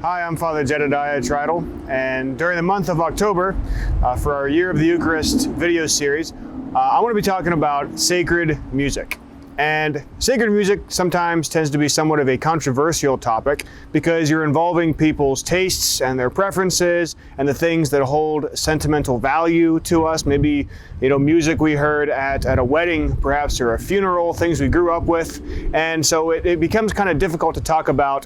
Hi, I'm Father Jedidiah Tridal, and during the month of October, for our Year of the Eucharist video series, I want to be talking about sacred music. And sacred music sometimes tends to be somewhat of a controversial topic because you're involving people's tastes and their preferences and the things that hold sentimental value to us. Maybe, music we heard at a wedding, perhaps, or a funeral, things we grew up with. And so it becomes kind of difficult to talk about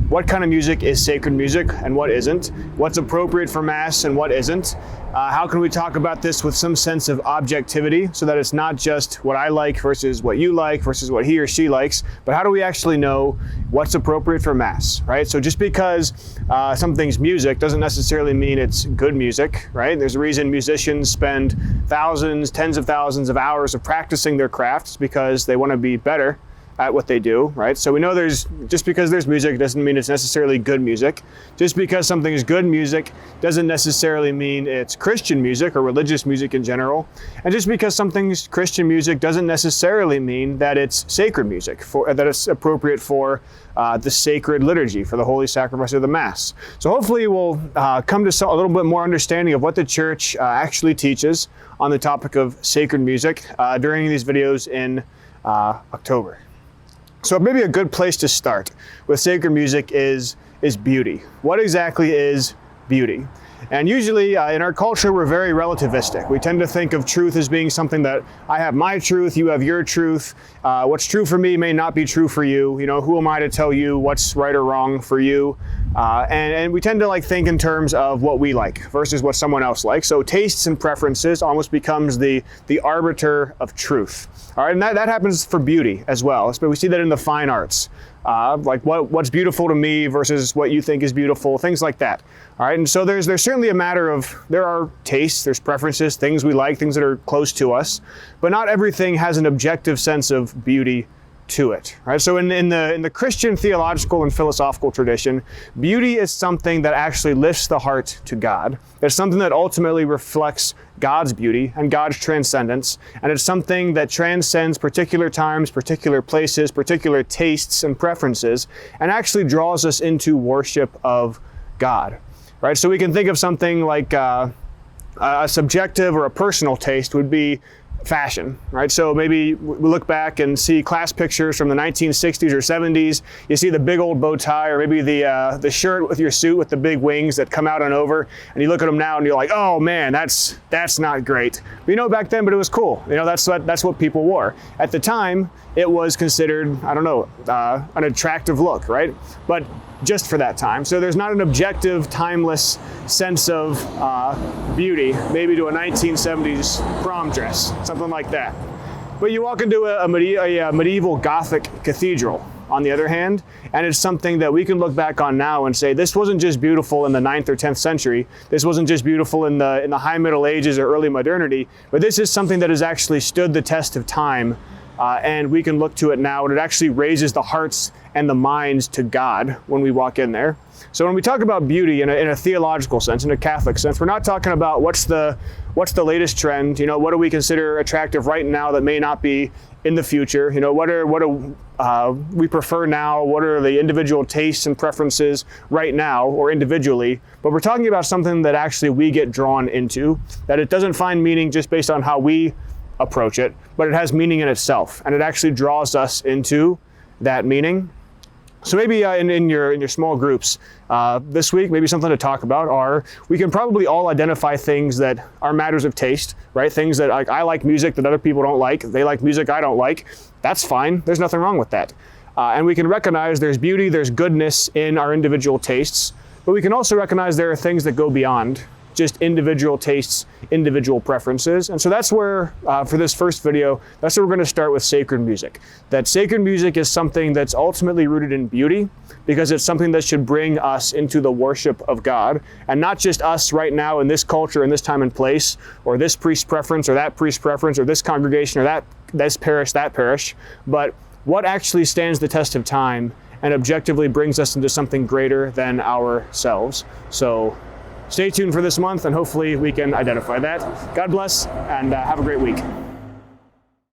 what kind of music is sacred music and what isn't, what's appropriate for Mass and what isn't. How can we talk about this with some sense of objectivity so that it's not just what I like versus what you like versus what he or she likes, but how do we actually know what's appropriate for Mass, right? So just because something's music doesn't necessarily mean it's good music, right? There's a reason musicians spend thousands, tens of thousands of hours of practicing their crafts because they want to be better at what they do, right? So we know just because there's music doesn't mean it's necessarily good music. Just because something is good music doesn't necessarily mean it's Christian music or religious music in general. And just because something's Christian music doesn't necessarily mean that it's sacred music, that it's appropriate for the sacred liturgy, for the holy sacrifice of the Mass. So hopefully we'll come to a little bit more understanding of what the Church actually teaches on the topic of sacred music during these videos in October. So maybe a good place to start with sacred music is beauty. What exactly is beauty? And usually in our culture, we're very relativistic. We tend to think of truth as being something that I have my truth, you have your truth. What's true for me may not be true for you. Who am I to tell you what's right or wrong for you? And we tend to think in terms of what we like versus what someone else likes. So tastes and preferences almost becomes the arbiter of truth. All right, and that happens for beauty as well. But we see that in the fine arts. What's beautiful to me versus what you think is beautiful, things like that. All right, and so there's certainly a matter of, there are tastes, there's preferences, things we like, things that are close to us, but not everything has an objective sense of beauty to it, right? So in the Christian theological and philosophical tradition, beauty is something that actually lifts the heart to God. It's something that ultimately reflects God's beauty and God's transcendence, and it's something that transcends particular times, particular places, particular tastes and preferences, and actually draws us into worship of God, right? So we can think of something like a subjective or a personal taste would be fashion, right? So maybe we look back and see class pictures from the 1960s or 70s. You see the big old bow tie, or maybe the shirt with your suit with the big wings that come out and over, and you look at them now and you're like, oh man, that's not great. But back then, but it was cool. That's what people wore. At the time, it was considered, an attractive look, right? But just for that time. So there's not an objective, timeless sense of beauty, maybe to a 1970s prom dress, something like that. But you walk into a medieval Gothic cathedral, on the other hand, and it's something that we can look back on now and say, this wasn't just beautiful in the 9th or 10th century, this wasn't just beautiful in the high Middle Ages or early modernity, but this is something that has actually stood the test of time. And we can look to it now, and it actually raises the hearts and the minds to God when we walk in there. So when we talk about beauty in a theological sense, in a Catholic sense, we're not talking about what's the latest trend. What do we consider attractive right now that may not be in the future? What do we prefer now? What are the individual tastes and preferences right now or individually? But we're talking about something that actually we get drawn into, that it doesn't find meaning just based on how we approach it, but it has meaning in itself, and it actually draws us into that meaning. So maybe in your small groups this week, maybe something to talk about are, we can probably all identify things that are matters of taste, right? Things that I like music that other people don't like, they like music I don't like. That's fine, there's nothing wrong with that. And we can recognize there's beauty, there's goodness in our individual tastes, but we can also recognize there are things that go beyond just individual tastes, individual preferences. And so that's where, for this first video, that's where we're going to start with sacred music. That sacred music is something that's ultimately rooted in beauty, because it's something that should bring us into the worship of God, and not just us right now in this culture, in this time and place, or this priest preference, or that priest preference, or this congregation, or this parish, that parish, but what actually stands the test of time and objectively brings us into something greater than ourselves. So stay tuned for this month, and hopefully we can identify that. God bless, and have a great week.